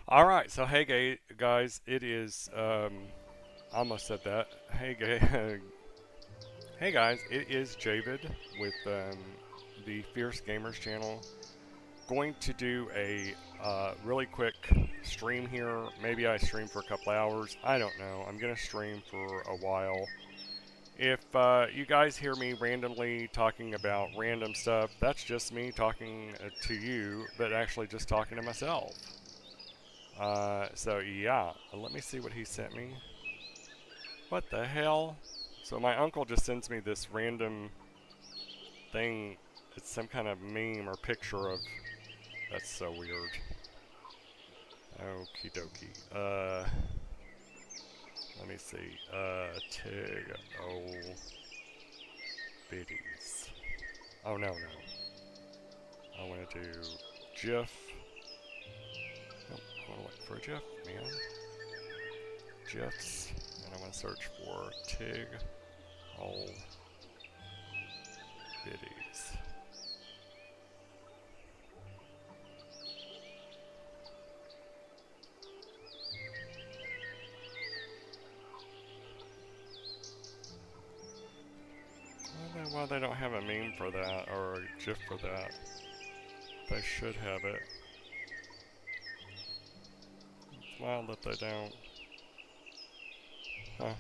Alright, so hey guys, it is, I almost said that. Hey guys, it is Javid with the Fierce Gamers channel. Going to do a really quick stream here. Maybe I stream for a couple hours. I don't know. I'm going to stream for a while. If you guys hear me randomly talking about random stuff, that's just me talking to you, but actually just talking to myself. So yeah, let me see what he sent me. What the hell? So my uncle just sends me this random thing. It's some kind of meme or picture of. That's so weird. Okie dokie. Let me see. Tig. Oh. Biddies. Oh no, no. I want to do GIF. Nope, I want to look for a GIF, man. GIFs. And I'm going to search for Tig. Oh. Biddies. I don't know why they don't have a meme for that or a GIF for that. They should have it. It's wild that they don't. Huh.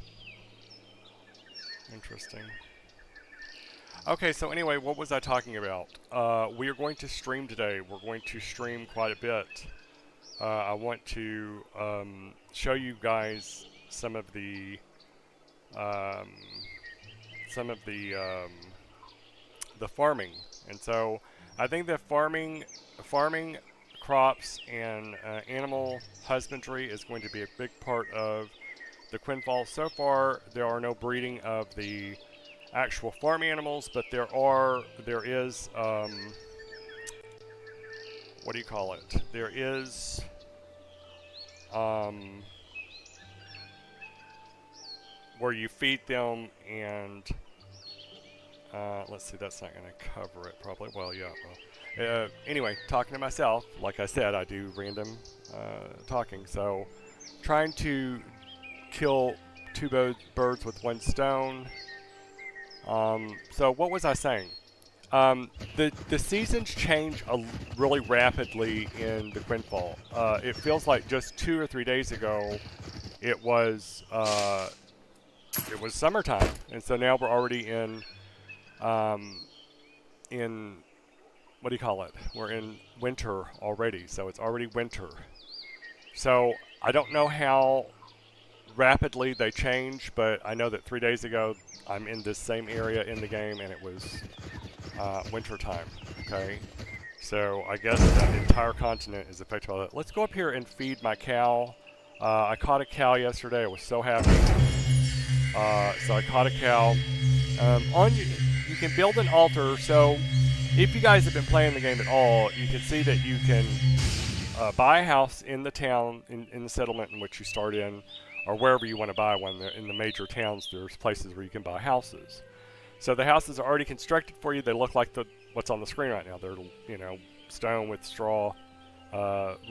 Interesting. Okay, so anyway, what was I talking about? We are going to stream today. We're going to stream quite a bit. I want to show you guys some of the um, farming, and so I think that farming crops and animal husbandry is going to be a big part of the Quinnfall. So far, there are no breeding of the actual farm animals, but there is what do you call it? There is where you feed them and let's see, that's not going to cover it probably. Well, yeah. Well, anyway, talking to myself, like I said, I do random talking. So, trying to kill two birds with one stone. So what was I saying? The seasons change really rapidly in the Quinnfall. It feels like just 2 or 3 days ago, it was summertime, and so now we're already in what do you call it? We're in winter already, so it's already winter. So I don't know how rapidly they change, but I know that 3 days ago I'm in this same area in the game and it was winter time. Okay, so I guess that entire continent is affected by that. Let's go up here and feed my cow. I caught a cow yesterday. I was so happy. So I caught a cow. You can build an altar. So if you guys have been playing the game at all, you can see that you can buy a house in the town, in the settlement in which you start in, or wherever you want to buy one. In the major towns, there's places where you can buy houses. So the houses are already constructed for you. They look like what's on the screen right now. They're, stone with straw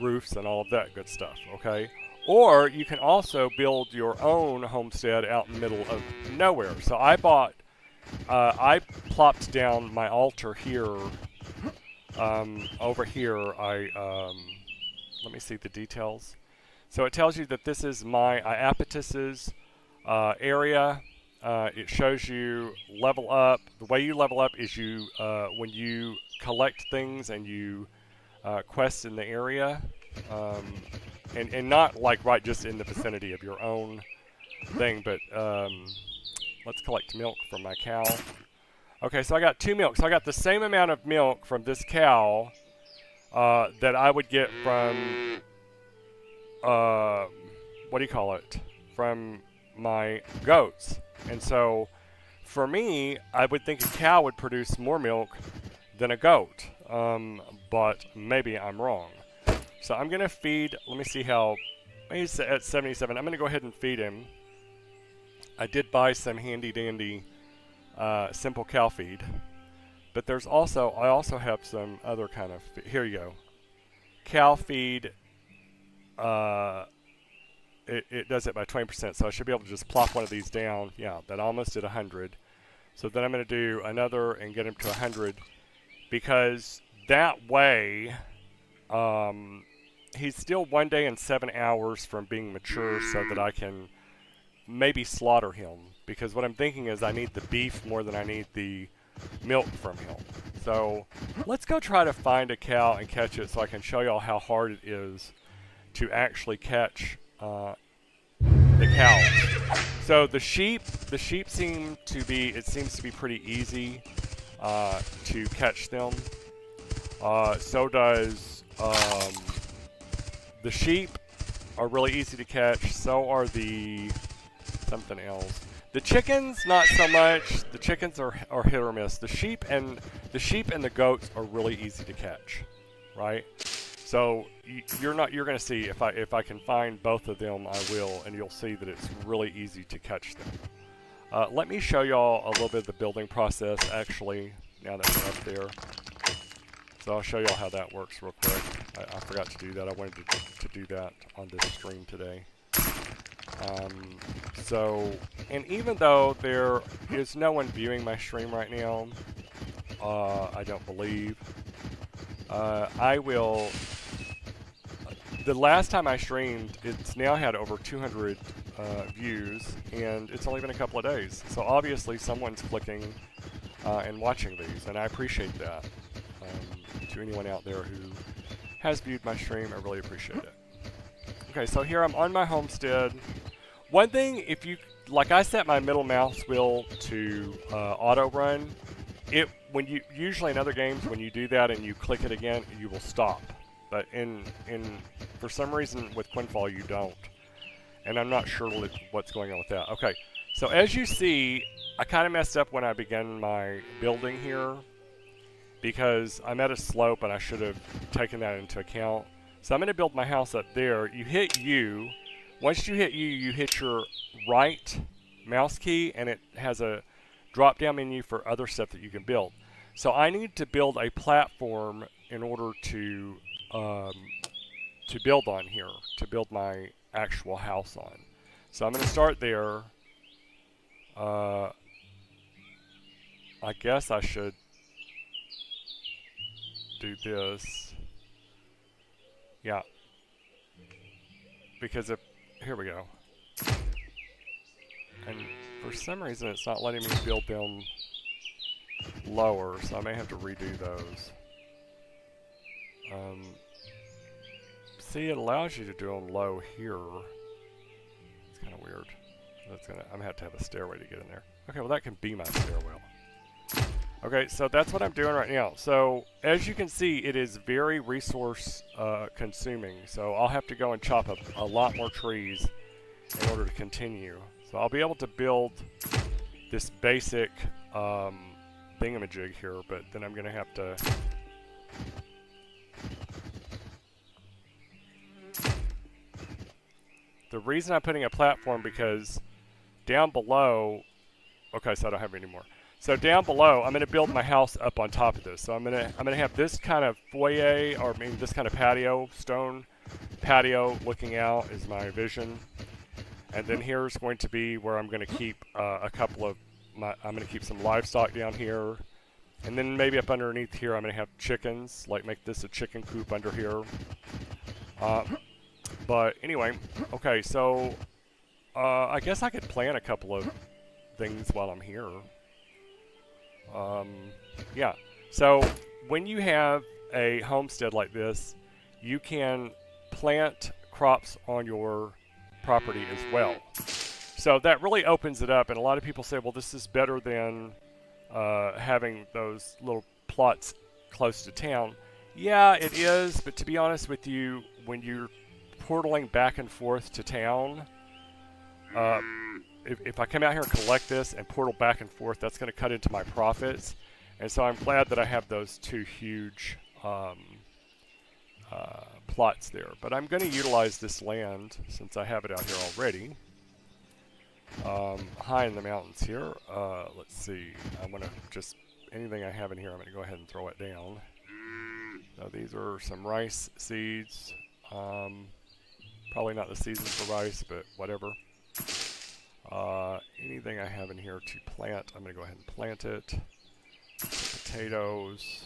roofs and all of that good stuff, okay? Or you can also build your own homestead out in the middle of nowhere. So I I plopped down my altar here. Over here, let me see the details. So it tells you that this is my Iapetus's area. It shows you level up. The way you level up is when you collect things and you quest in the area, and not like right just in the vicinity of your own thing, but let's collect milk from my cow. Okay, so I got 2 milk. So I got the same amount of milk from this cow that I would get from what do you call it? From my goats. And so, for me, I would think a cow would produce more milk than a goat, but maybe I'm wrong. So I'm going to feed, let me see how, he's at 77. I'm going to go ahead and feed him. I did buy some handy-dandy simple cow feed, but I also have some other kind of, here you go, cow feed it does it by 20%. So I should be able to just plop one of these down. Yeah, that almost did 100. So then I'm going to do another and get him to 100, because that way he's still 1 day and 7 hours from being mature, so that I can maybe slaughter him. Because what I'm thinking is I need the beef more than I need the milk from him. So let's go try to find a cow and catch it, so I can show y'all how hard it is to actually catch the cows. So the sheep seem to be, it seems to be pretty easy to catch them. So does the sheep are really easy to catch. So are the something else. The chickens, not so much. The chickens are hit or miss. The sheep and the goats are really easy to catch, right? So you're going to see, if I can find both of them, I will, and you'll see that it's really easy to catch them. Let me show y'all a little bit of the building process, actually, now that we're up there. So I'll show y'all how that works real quick. I forgot to do that. I wanted to do that on this stream today. And even though there is no one viewing my stream right now, I don't believe, I will. The last time I streamed, it's now had over 200 views, and it's only been a couple of days. So obviously someone's clicking and watching these, and I appreciate that. To anyone out there who has viewed my stream, I really appreciate it. Okay, so here I'm on my homestead. One thing, if you, like, I set my middle mouse wheel to auto run. When you, usually in other games, when you do that and you click it again, you will stop. But for some reason with Quinnfall you don't. And I'm not sure what's going on with that. Okay, so as you see, I kind of messed up when I began my building here, because I'm at a slope and I should have taken that into account. So I'm going to build my house up there. You hit U. Once you hit U, you hit your right mouse key, and it has a drop-down menu for other stuff that you can build. So I need to build a platform in order to build on here, to build my actual house on. So I'm going to start there. I guess I should do this. Yeah. Because here we go. And for some reason it's not letting me build them lower, so I may have to redo those. See, it allows you to do them low here. It's kind of weird. I'm gonna have to have a stairway to get in there. Okay, well that can be my stairwell. Okay, so that's what I'm doing right now. So as you can see, it is very resource consuming. So I'll have to go and chop up a lot more trees in order to continue. So I'll be able to build this basic thingamajig here, but then I'm going to have to... The reason I'm putting a platform, because down below... Okay, so I don't have any more. So down below, I'm going to build my house up on top of this. So I'm going to have this kind of foyer, or I mean this kind of patio, stone patio looking out is my vision. And then here's going to be where I'm going to keep I'm going to keep some livestock down here. And then maybe up underneath here I'm going to have chickens, like make this a chicken coop under here. But anyway, okay, so I guess I could plan a couple of things while I'm here. Yeah, so when you have a homestead like this, you can plant crops on your property as well. So that really opens it up, and a lot of people say, well, this is better than having those little plots close to town. Yeah, it is, but to be honest with you, when you're portaling back and forth to town, if I come out here and collect this and portal back and forth, that's going to cut into my profits. And so I'm glad that I have those two huge plots there. But I'm going to utilize this land, since I have it out here already, high in the mountains here. Let's see. I'm going to just, anything I have in here, I'm going to go ahead and throw it down. Now these are some rice seeds. Probably not the season for rice, but whatever. Anything I have in here to plant, I'm going to go ahead and plant it. Potatoes.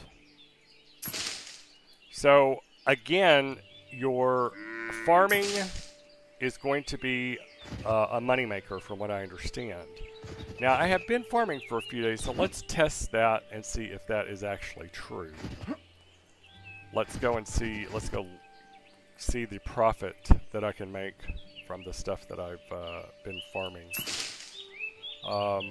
So, again, your farming is going to be a moneymaker from what I understand. Now, I have been farming for a few days, so let's test that and see if that is actually true. Let's go see the profit that I can make from the stuff that I've been farming. So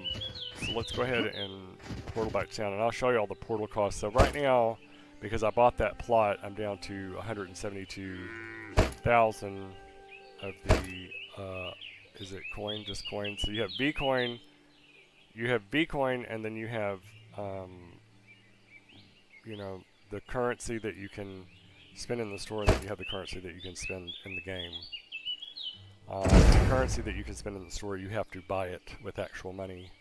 let's go ahead and portal back down, and I'll show you all the portal costs. So right now, because I bought that plot, I'm down to 172,000 of the, is it coin? Just coin. So you have V-coin, and then you have, you know, the currency that you can spend in the store, and then you have the currency that you can spend in the game. The currency that you can spend in the store, you have to buy it with actual money.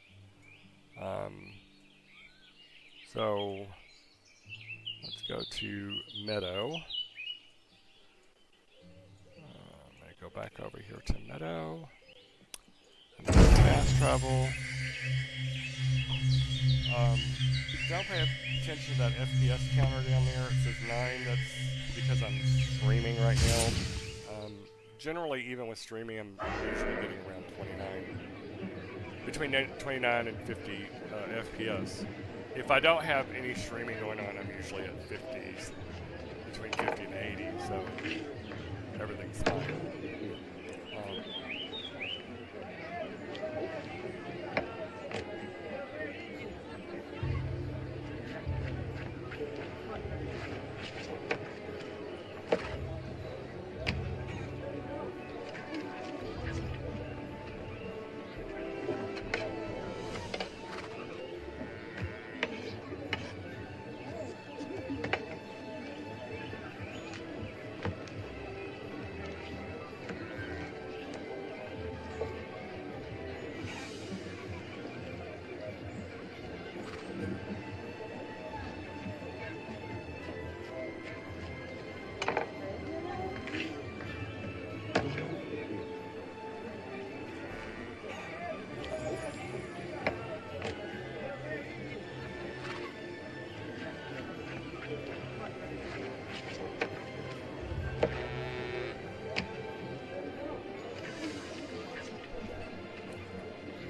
So let's go to Meadow. I'm going to go back over here to Meadow. Fast travel. Don't pay attention to that FPS counter down there. It says 9. That's because I'm streaming right now. Generally, even with streaming, I'm usually getting around 29. Between 29 and 50 FPS. If I don't have any streaming going on, I'm usually at 50s. Between 50 and 80, so everything's fine.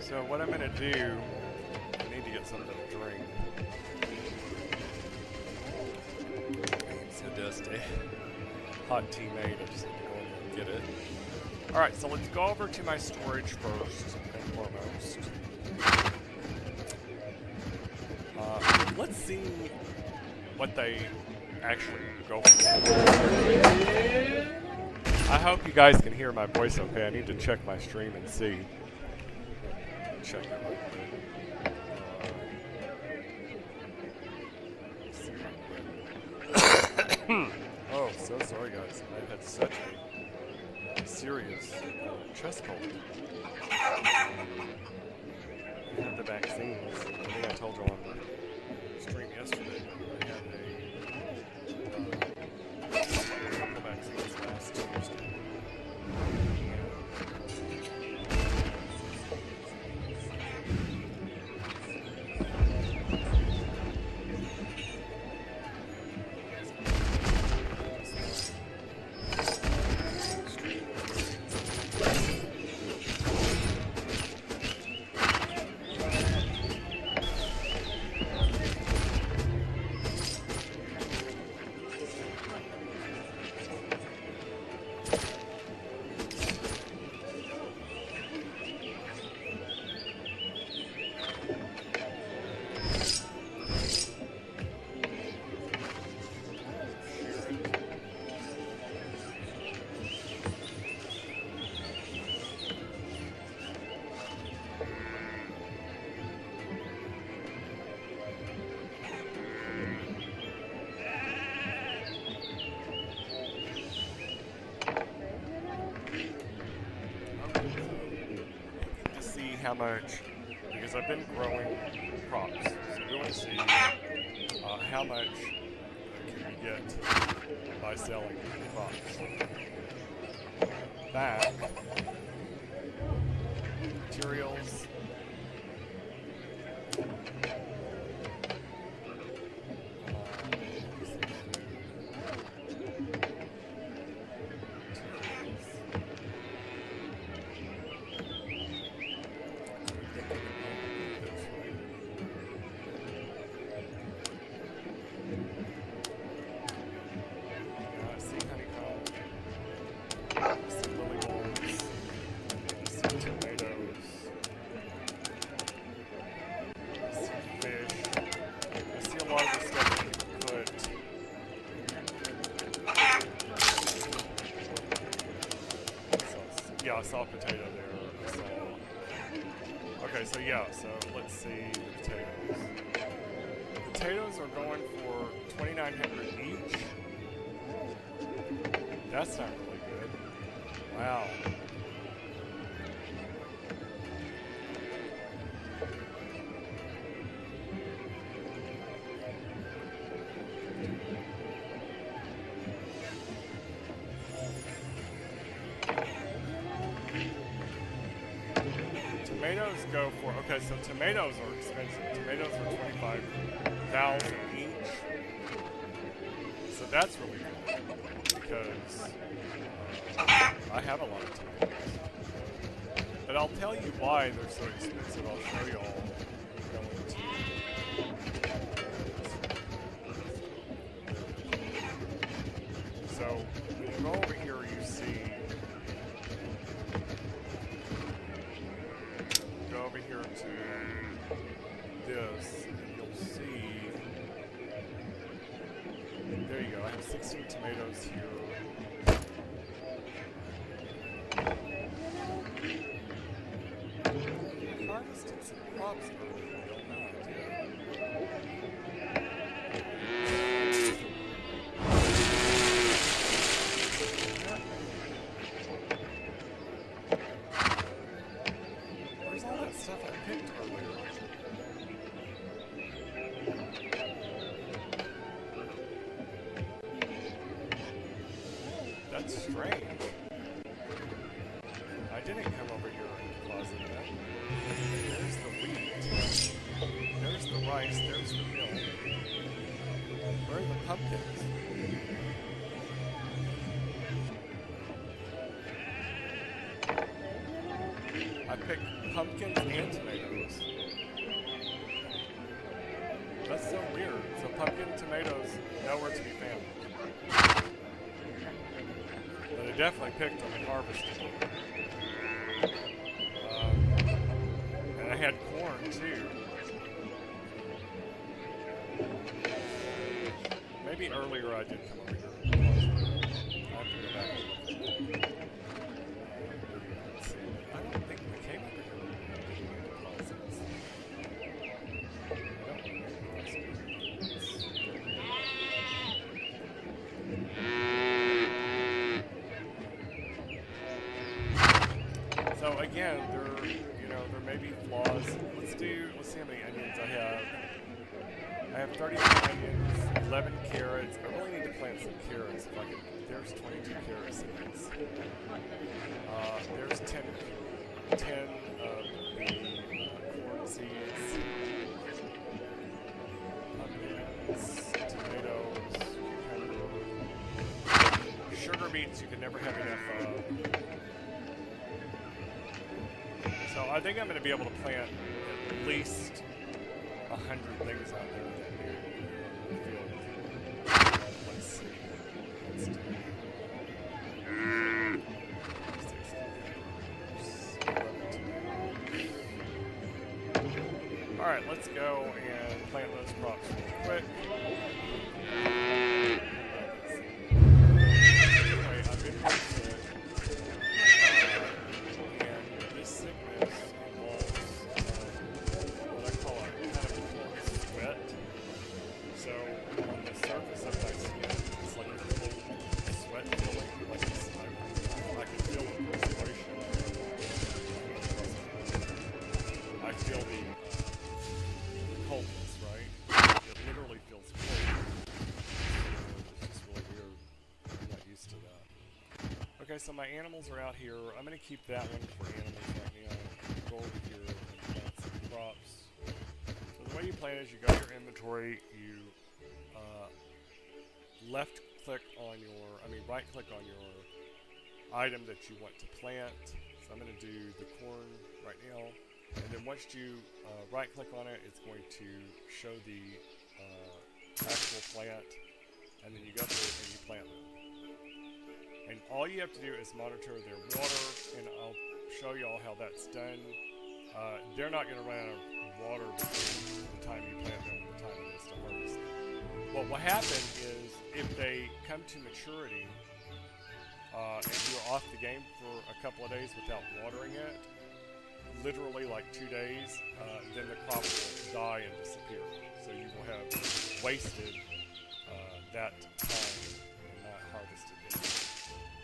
So what I'm going to do, I need to get something to drink. It's so dusty. Hot tea made, I just need to go in there and get it. Alright, so let's go over to my storage first and foremost. Let's see what they actually go for. I hope you guys can hear my voice okay. I need to check my stream and see. Check it real quick. Oh, so sorry guys. I've had such a serious chest cold. I had the vaccines. I think I told you on the stream yesterday. I had a couple vaccines last Tuesday. How much, because I've been growing crops, so we want to see how much can we get by selling crops. back. Materials. Yeah, I saw a potato there. I saw... Okay, so yeah, so let's see the potatoes. Potatoes are going for $2,900 each. That's not really good. Wow. Tomatoes go for, okay, so tomatoes are expensive. Tomatoes are $25,000 each. So that's really good because I have a lot of tomatoes. But I'll tell you why they're so expensive. I'll show you all going to. So when you go over here, you see. Go over here to this, and you'll see. There you go. I have 16 tomatoes here. Harvested some crops earlier. I don't know. Where's all that stuff I picked earlier? That's strange. I didn't come over here and deposit that. There's the wheat. There's the rice. There's the milk. Where are the pumpkins? I picked pumpkins and tomatoes. That's so weird. So pumpkin, tomatoes, nowhere to be found. But I definitely picked them and harvested them. And I had corn too. Maybe earlier I did come over here. I'll have to go back and look at that. Let's see. I don't think we came over here with deposits. I don't remember us doing this. So again, there may be flaws. Let's see how many onions I have. I have 39 onions, 11 carrots. I really need to plant some carrots if I can. There's 22 carrot seeds. There's 10 of the corn seeds. Pumpkins, tomatoes, cucumber, sugar beets you can never have enough of. So I think I'm going to be able to plant at least 100 things out there in the field. Let's see. Let's do Alright, let's go and plant those crops real quick. Anyway, I've been interested. And this sickness involves what I call a kind of intense sweat. So on the surface of my skin, it's like a cold sweat feeling, like it's, I can feel the perspiration. I feel the coldness, right? It literally feels cold. Anyway, so my animals are out here. I'm going to keep that one for animals right now. Go over here and plant some crops. So the way you plant is you go to your inventory, you left click on your, right click on your item that you want to plant. So I'm going to do the corn right now. And then once you right click on it, it's going to show the actual plant. And then you go through and you plant them. And all you have to do is monitor their water, and I'll show you all how that's done. They're not going to run out of water between the time you plant them and the time it is to harvest them. What will happen is if they come to maturity and you're off the game for a couple of days without watering it, literally like 2 days, then the crop will die and disappear. So you will have wasted that time and not harvested it.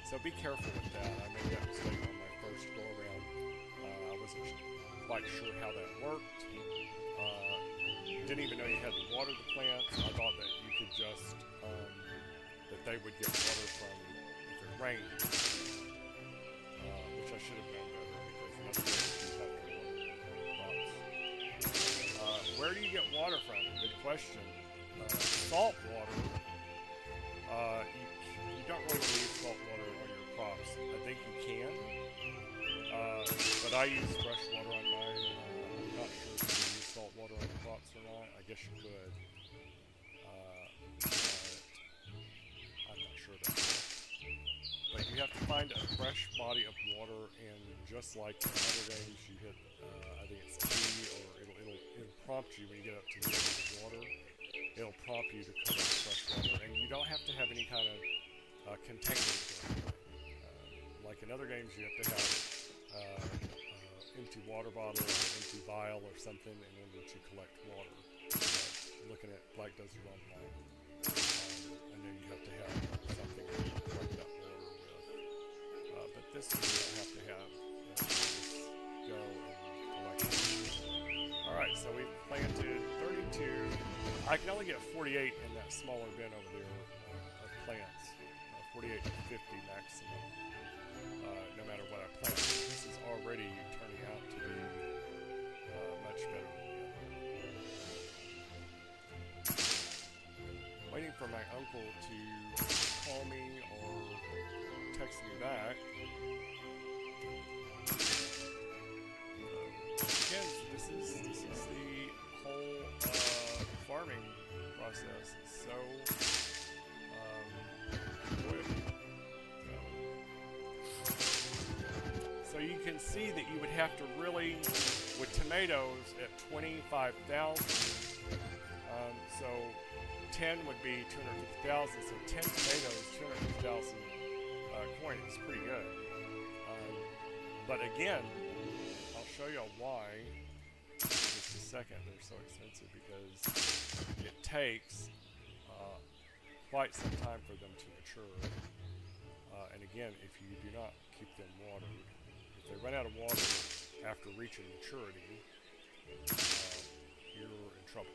So be careful with that. I made that mistake on my first go around. I wasn't quite sure how that worked. Didn't even know you had to water the plants. I thought that you could just, that they would get water from if it rained. Which I should have known better because none of those trees have no water. Where do you get water from? Good question. Salt water. You don't really need salt water on your crops. I think you can, but I use fresh water on mine. I'm not sure if you can use salt water on crops or not. I guess you could, but I'm not sure about that. But you have to find a fresh body of water, and just like in other games, you hit, I think it's T, or it'll prompt you when you get up to the edge of the water. It'll prompt you to come up with fresh water, and you don't have to have any kind of containers. Like in other games, you have to have empty water bottle or empty vial or something in order to collect water. Looking at Black Desert Online, and then you have to have something to collect that water with. But this one you don't have to have. You just go and collect it. Alright, so we've planted 32. I can only get 48 in that smaller bin over there of plants. 48 to 50 maximum, no matter what I plant. This is already turning out to be much better than the other. Waiting for my uncle to call me or text me back. Again, this is the whole farming process. It's so quick. So you can see that you would have to really, with tomatoes at 25,000, so 10 would be 250,000, so 10 tomatoes, 250,000 coin is pretty good. But again, I'll show you why in just a second. They're so expensive because it takes quite some time for them to mature. And again, if you do not keep them watered, if they run out of water after reaching maturity, you're in trouble.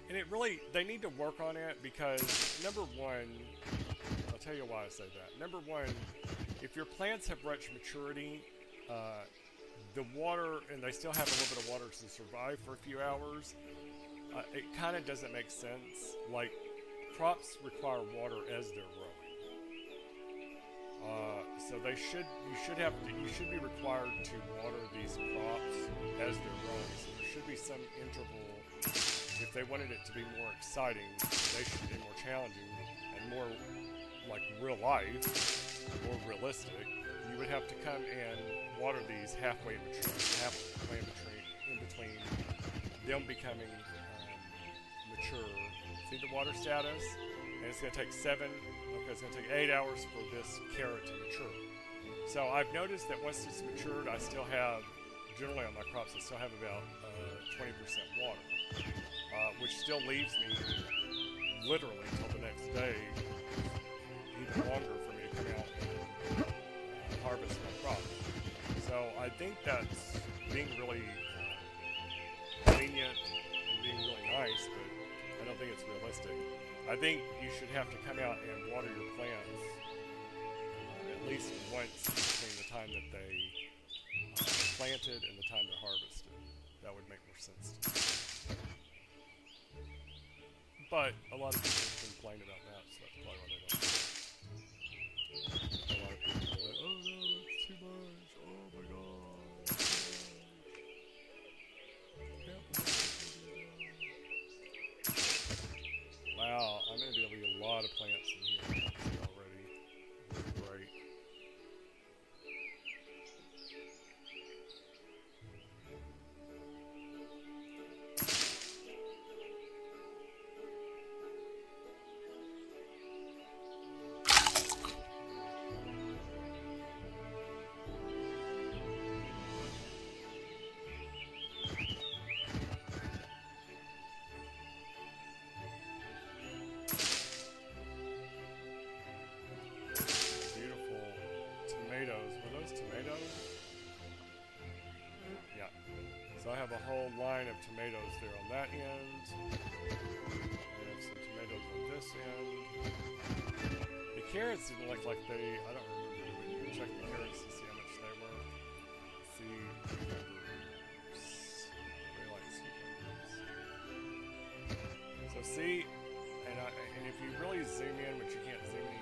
And it really, they need to work on it because, number one, I'll tell you why I say that. Number one, if your plants have reached maturity, the water, and they still have a little bit of water to survive for a few hours, it kind of doesn't make sense. Like, crops require water as they're growing. So you should be required to water these crops as they're growing. So there should be some interval. If they wanted it to be more exciting, they should be more challenging and more like real life, more realistic. You would have to come and water these halfway in between them becoming mature. See the water status? And it's going to take it's going to take 8 hours for this carrot to mature. So I've noticed that once it's matured, I still have, generally on my crops, I still have about 20% water, which still leaves me literally until the next day, even longer for me to come out and harvest my crop. So I think that's being really convenient and being really nice, but I don't think it's realistic. I think you should have to come out and water your plants at least once between the time that they planted and the time they're harvested. That would make more sense to me. But a lot of people complain about that, so that's probably why they don't. A lot of people are like, oh no, that's too much. Oh my god. Can't believe it. Wow, I'm going to be able to get a lot of plants in here already. Great. So I have a whole line of tomatoes there on that end. I have some tomatoes on this end. The carrots didn't look like they, I don't remember, but you can check the carrots to see how much they were. See, cucumbers. They like cucumbers. So see, and if you really zoom in, but you can't zoom in,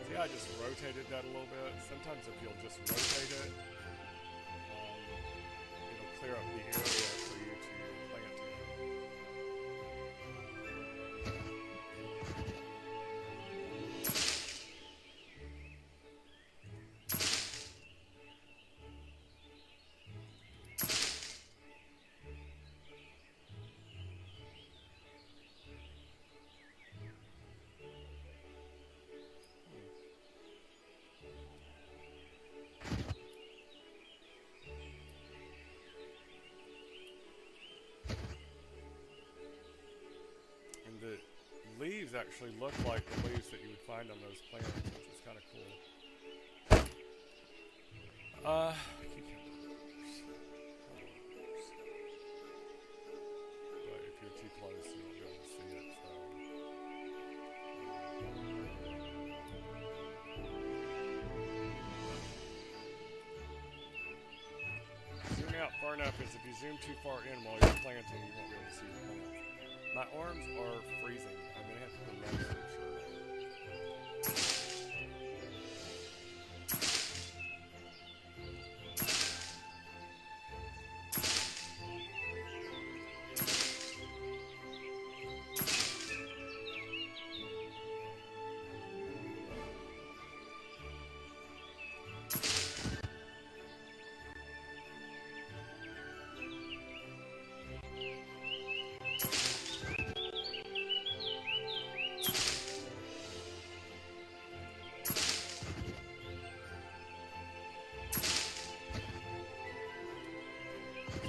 see how I just rotated that a little bit? Sometimes if you'll just rotate it, clear up the area for you to plant in. The leaves actually look like the leaves that you would find on those plants, which is kind of cool. But if you're too close, you won't be able to see it, so. Zoom out far enough, because if you zoom too far in while you're planting, you won't be able to see the plants. My arms are freezing. I'm going to have to put them on for sure.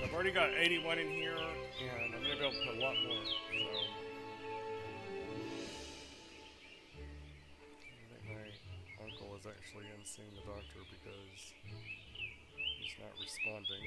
I've already got 81 in here, and I'm going to be able to put a lot more. So I think my uncle is actually in seeing the doctor because he's not responding.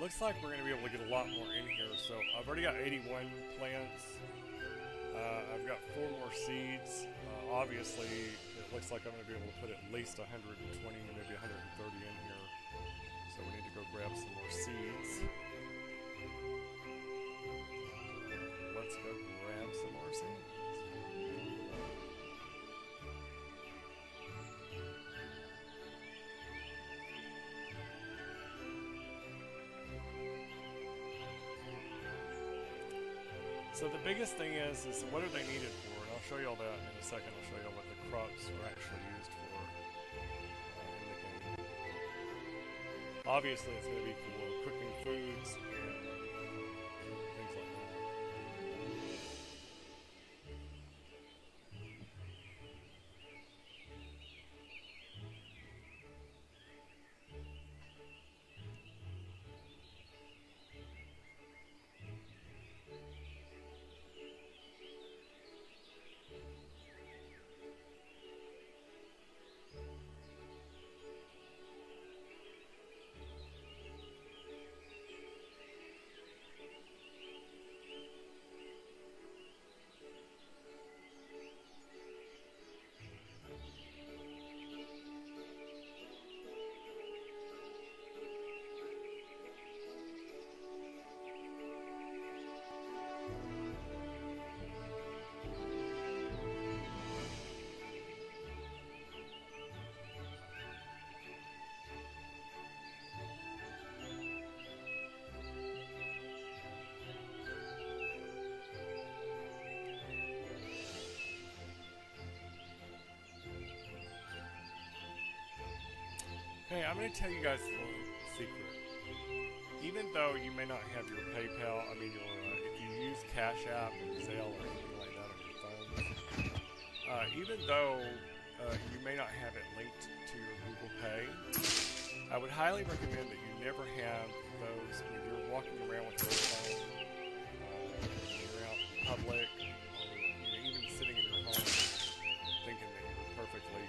Looks like we're going to be able to get a lot more in here. So I've already got 81 plants. I've got 4 more seeds. Obviously, it looks like I'm going to be able to put at least 120, maybe 130 in here. So we need to go grab some more seeds. Let's go grab some more seeds. So the biggest thing is what are they needed for? And I'll show you all that in a second. I'll show you all what the crops are actually used for. Obviously, it's going to be for cooking foods and things like that. Hey, I'm going to tell you guys a little secret. Even though you may not have your PayPal, I mean, if you use Cash App or Zelle or anything like that on your phone, even though you may not have it linked to your Google Pay, I would highly recommend that you never have those when you're walking around with your phone, when you're out in public, or even sitting in your home, thinking that you're perfectly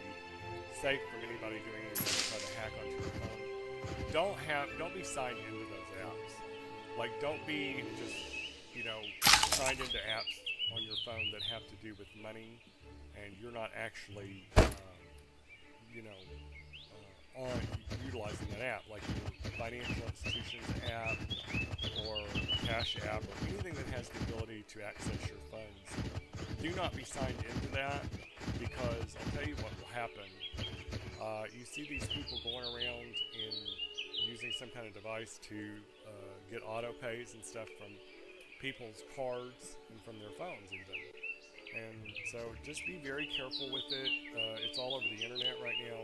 safe from anybody doing anything to try to hack onto your phone. Don't be signed into those apps. Like, don't be just, signed into apps on your phone that have to do with money, and you're not actually, on utilizing that app, like your financial institution's app or Cash App or anything that has the ability to access your funds. Do not be signed into that, because I'll tell you what will happen. You see these people going around and using some kind of device to get auto pays and stuff from people's cards and from their phones even. And so just be very careful with it. It's all over the internet right now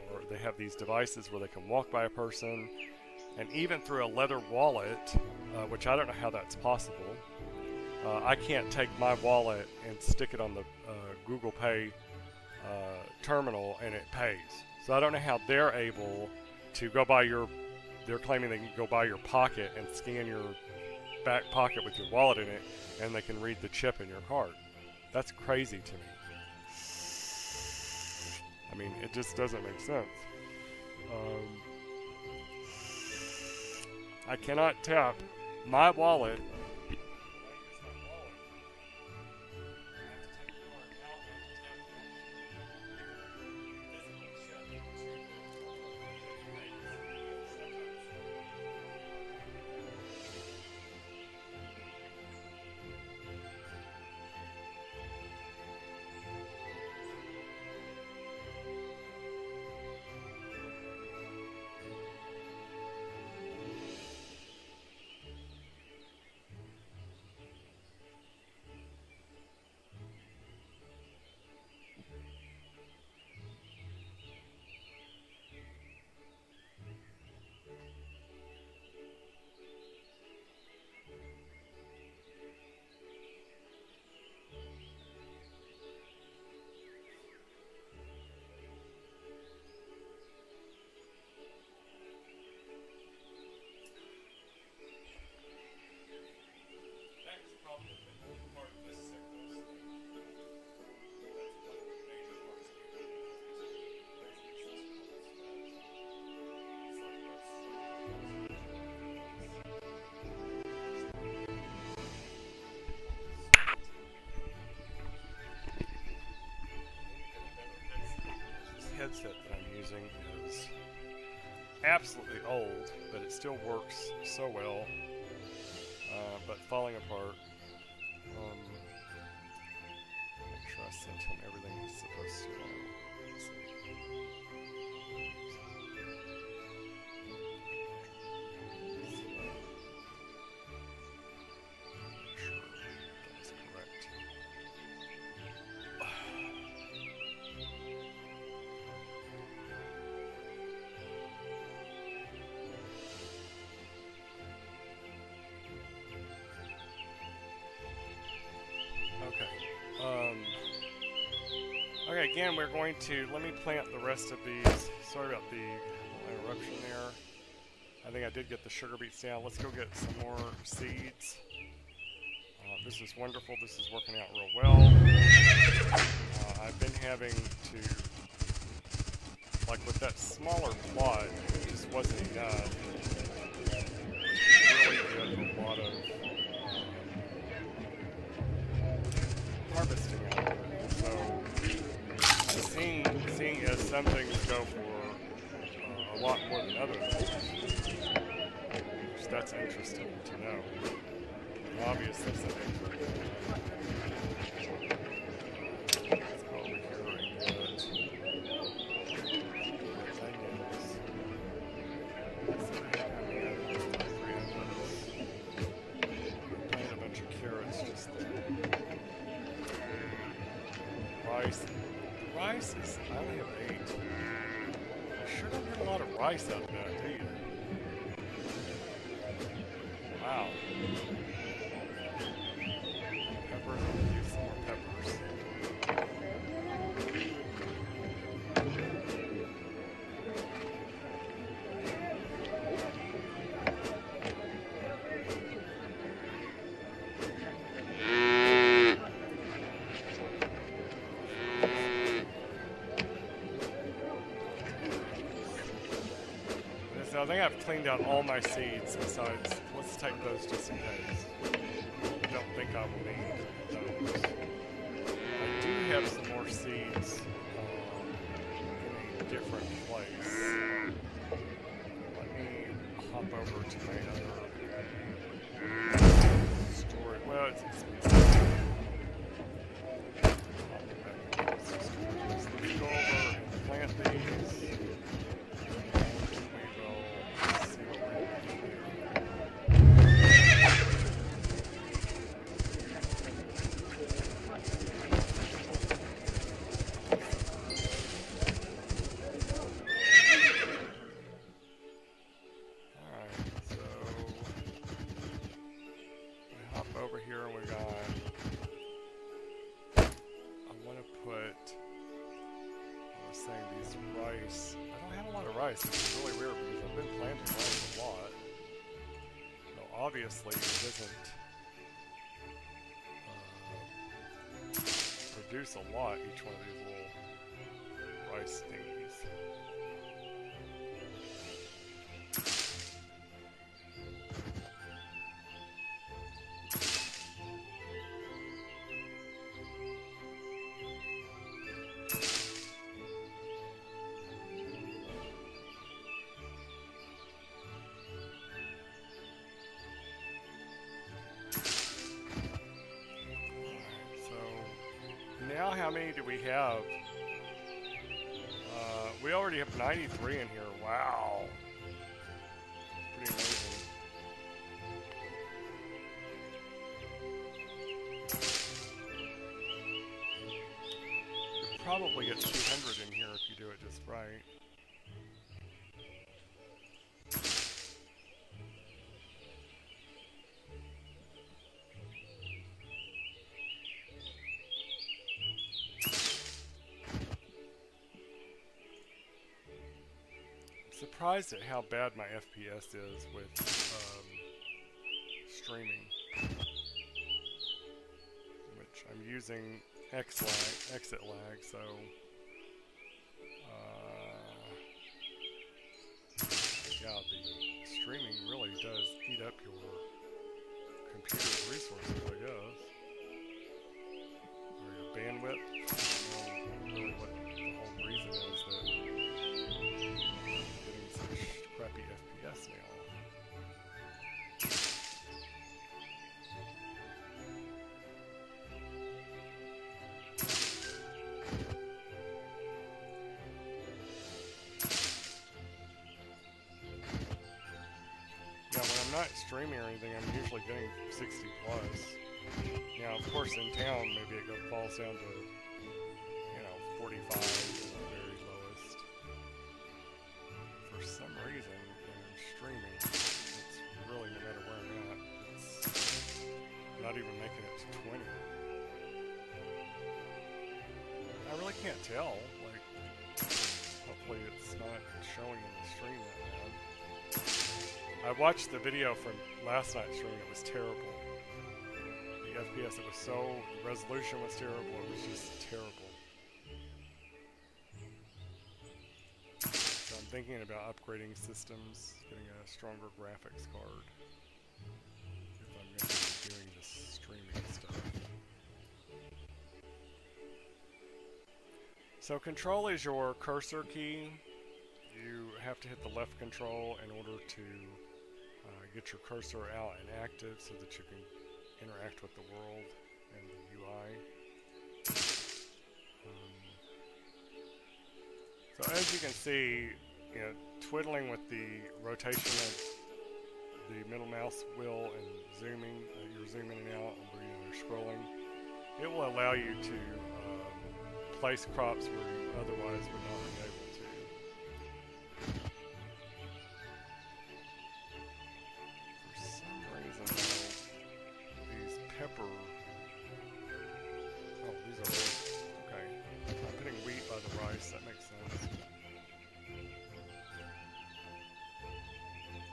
where they have these devices where they can walk by a person, and even through a leather wallet, which I don't know how that's possible. I can't take my wallet and stick it on the Google Pay terminal and it pays. So I don't know how they're able to go by they're claiming they can go by your pocket and scan your back pocket with your wallet in it, and they can read the chip in your card. That's crazy to me. I mean, it just doesn't make sense. I cannot tap my wallet. Headset that I'm using is absolutely old, but it still works so well, but falling apart. Make sure I sent him everything he's supposed to. Let's see. Make sure that's correct. again, we're going to, let me plant the rest of these. Sorry about the interruption there. I think I did get the sugar beets down. Let's go get some more seeds. This is wonderful. This is working out real well. I've been having to, like with that smaller plot, it just wasn't enough. Really did a lot of harvesting out there. So seeing as some things go for a lot more than other things, that's interesting to know. Obviously, some input. Let's go over here and get onions. Plant a bunch of carrots just there. Rice. Rice is, I only have 8. You sure don't get a lot of rice out of that, do you? Wow. Peppers, I'll use some more peppers. So I think I've cleaned out all my seeds besides, let's take those just in case. I don't think I will need those. I do have some more seeds in a different place. Let me hop over to my other storage. Well, it's expensive. Let's go over and plant these. Which is really weird because I've been planting rice a lot. So obviously it doesn't produce a lot, each one of these little rice thingies. Now how many do we have? We already have 93 in here. Wow. Pretty amazing. You'll probably get 200 in here if you do it just right. Surprised at how bad my FPS is with streaming, which I'm using exit lag, so yeah, the streaming really does eat up your computer's resources, I guess, or your bandwidth. I don't know really what the whole reason is that crappy FPS now. Now when I'm not streaming or anything, I'm usually getting 60 plus. Now of course in town maybe it falls down to, you know, 45 is the very lowest. For some reason when I'm streaming, it's really no matter where I'm at, it's not even making it to 20. I really can't tell. Like, hopefully it's not showing in the stream that bad. I watched the video from last night's stream. It was terrible. The FPS, it was so, the resolution was terrible. It was just terrible. So I'm thinking about upgrading systems, getting a stronger graphics card if I'm going to be doing this streaming stuff. So control is your cursor key. You have to hit the left control in order to get your cursor out and active so that you can interact with the world and the UI. So as you can see, you know, twiddling with the rotation of the middle mouse wheel and zooming, you're zooming in and out, or you're scrolling, it will allow you to place crops where you otherwise would not be able to. For some reason, these pepper... Oh, these are... Okay. I'm putting wheat by the rice, that makes sense.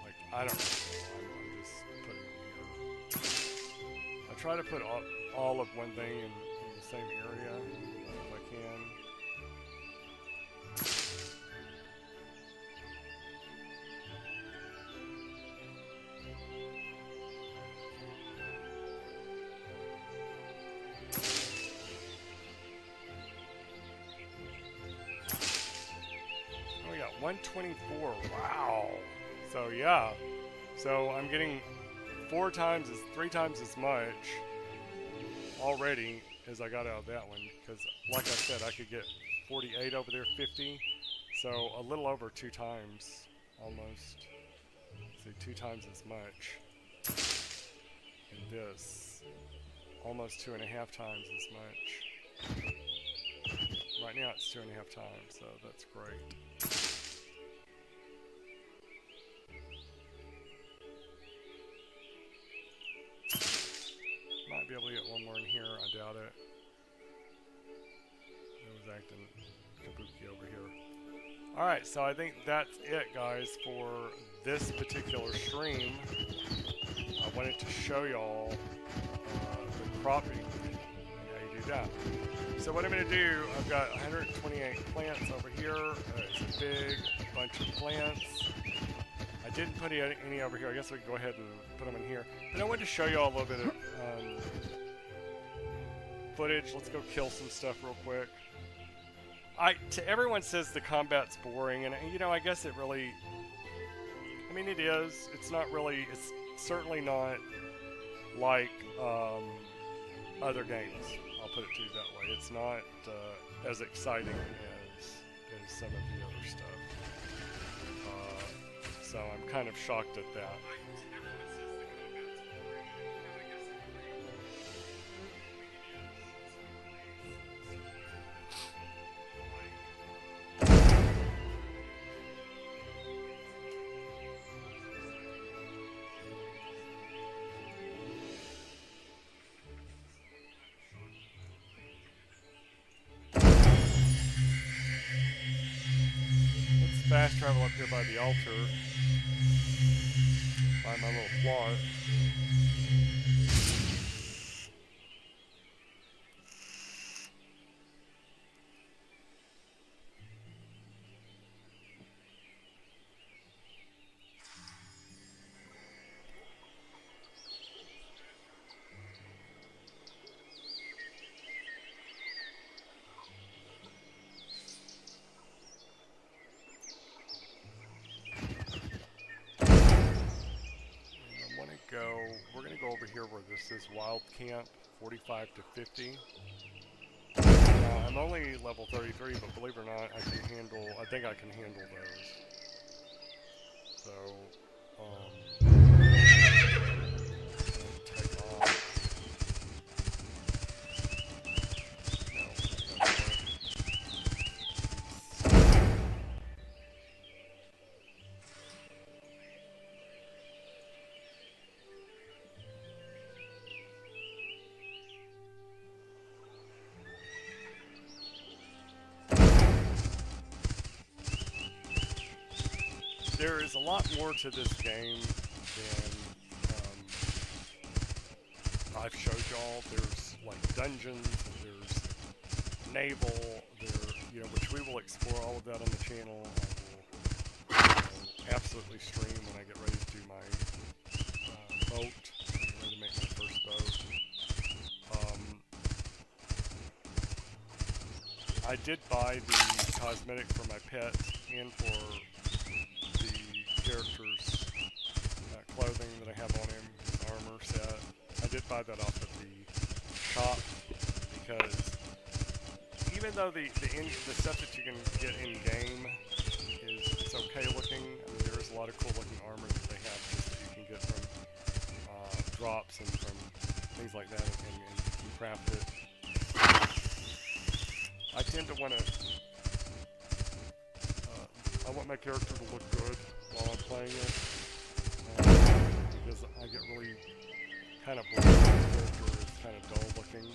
Like, I don't know, I'm just putting them here. I try to put all of one thing in the same area. Can. Oh, we got 124. Wow. So yeah. So I'm getting 3 times as much already as I got out of that one, because like I said, I could get 48 over there, 50, so a little over 2 times, almost. See, 2 times as much. And this, almost 2.5 times as much. Right now it's 2.5 times, so that's great. Might be able to get one more in here, I doubt it. It was acting kabuki over here. Alright, so I think that's it, guys, for this particular stream. I wanted to show y'all the cropping and how you do that. So what I'm going to do, I've got 128 plants over here. It's a big bunch of plants. I didn't put any over here. I guess we can go ahead and put them in here. But I wanted to show you all a little bit of footage. Let's go kill some stuff real quick. Everyone says the combat's boring, and you know, I guess it really, I mean, it is. It's not really, it's certainly not like other games. I'll put it to you that way. It's not as exciting as some of the other stuff. So I'm kind of shocked at that. Fast travel up here by the altar. Find my little plot. We're going to go over here where this is Wild Camp, 45 to 50. I'm only level 33, but believe it or not, I think I can handle those. So, take off. there is a lot more to this game than I've showed y'all. There's like dungeons, there's naval, which we will explore all of that on the channel. I will absolutely stream when I get ready to do my boat. I'm getting ready to make my first boat. I did buy the cosmetic for my pet and for the character's clothing that I have on him, his armor set. I did buy that off of the shop because even though the stuff that you can get in game it's okay looking, I mean, there is a lot of cool looking armor that they have just that you can get from drops and from things like that, and you can craft it. I tend to want to, I want my character to look good while I'm playing it, because I get really kind of bored with this character. It's kind of dull looking.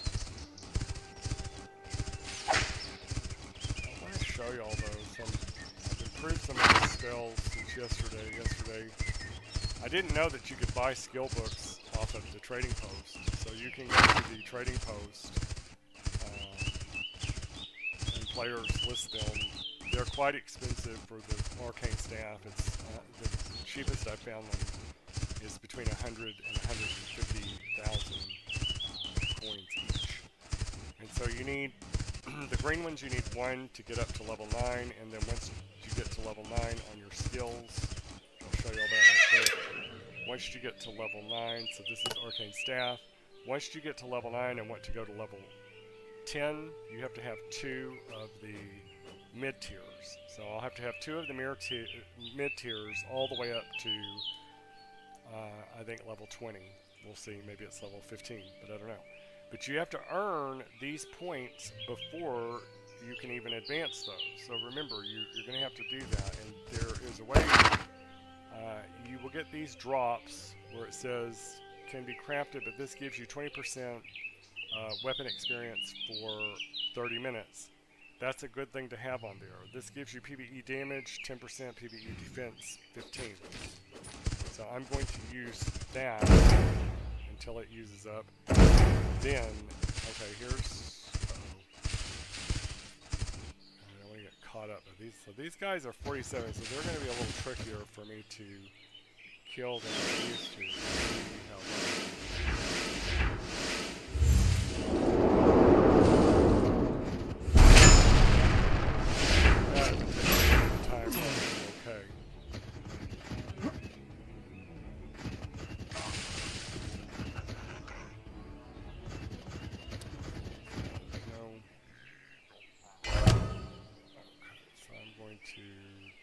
I want to show y'all though, I've improved some of the spells since yesterday. I didn't know that you could buy skill books off of the trading post, so you can go to the trading post, and players list them. They're quite expensive for the arcane staff. It's the cheapest I've found them is between 100 and 150,000 coins each. And so you need the green ones. You need 1 to get up to level 9, and then once you get to level 9 on your skills, I'll show you all that right quick. Once you get to level 9, so this is arcane staff. Once you get to level 9 and want to go to level 10, you have to have 2 of the mid tiers. So I'll have to have 2 of the mid tiers all the way up to I think level 20. We'll see, maybe it's level 15, but I don't know. But you have to earn these points before you can even advance those. So remember, you're going to have to do that, and there is a way. You will get these drops where it says can be crafted, but this gives you 20% weapon experience for 30 minutes. That's a good thing to have on there. This gives you PvE damage 10%, PvE defense 15. So I'm going to use that until it uses up. Then, okay, here's. I don't want to get caught up with these. So these guys are 47, so they're going to be a little trickier for me to kill than I'm used to.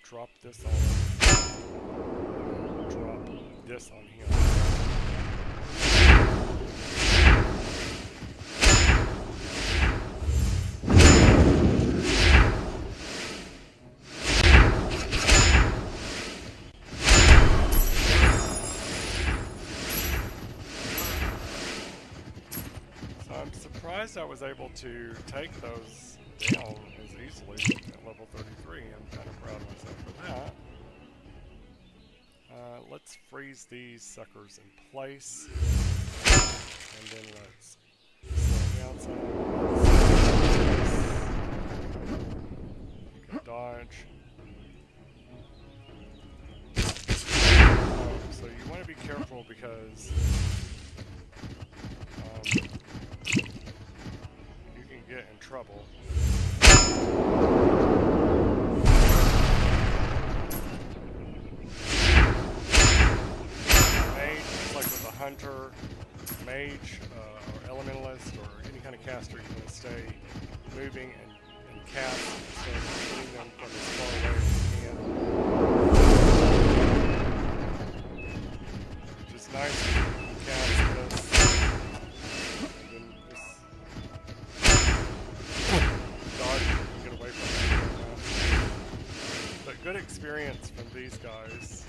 Drop this on him. So I'm surprised I was able to take those down as easily at level 33. I'm kind of proud of myself for that. Let's freeze these suckers in place, and then let's slow down some. You can dodge. So you want to be careful because you can get in trouble. Hunter, mage, or elementalist, or any kind of caster, you want to stay moving and cast, so hitting them from as far away as you can. Just nice to cast this, and then just dodge and get away from it. But good experience from these guys.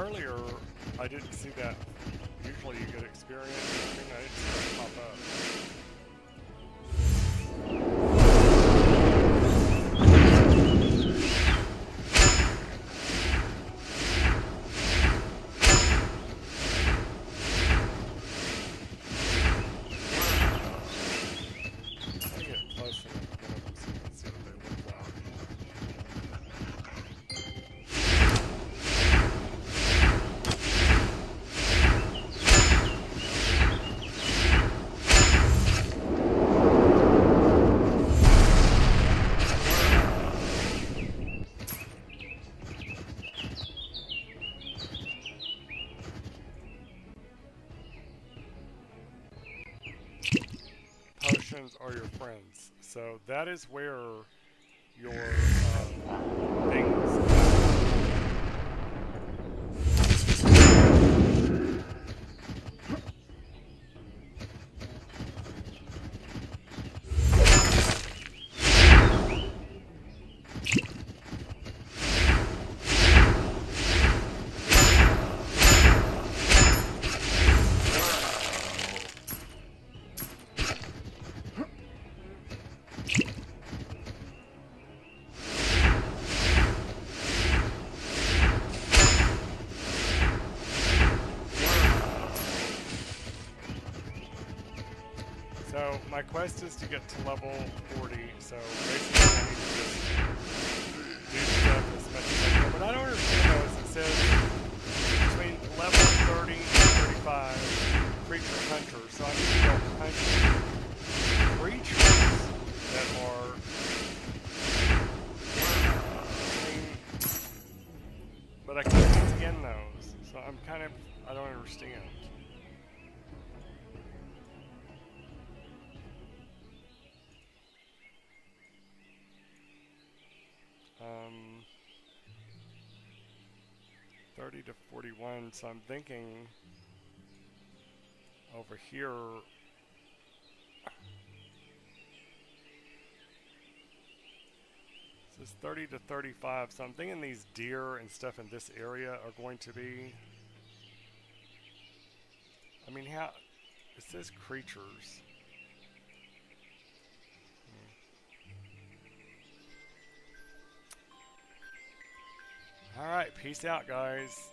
earlier, I didn't see that. Usually you get experience and everything. I didn't see that pop up. Potions are your friends. So that is where your things. So my quest is to get to level 40, so basically I need to just do stuff as much as I can. What I don't understand though is it says between level 30 and 35 creature hunter, so I need to go hunt creatures that are but I can't skin those, so I'm kind of, I don't understand. Um, 30 to 41, so I'm thinking over here, this is 30 to 35, so I'm thinking these deer and stuff in this area are going to be, I mean, how, it says creatures. Alright, peace out, guys.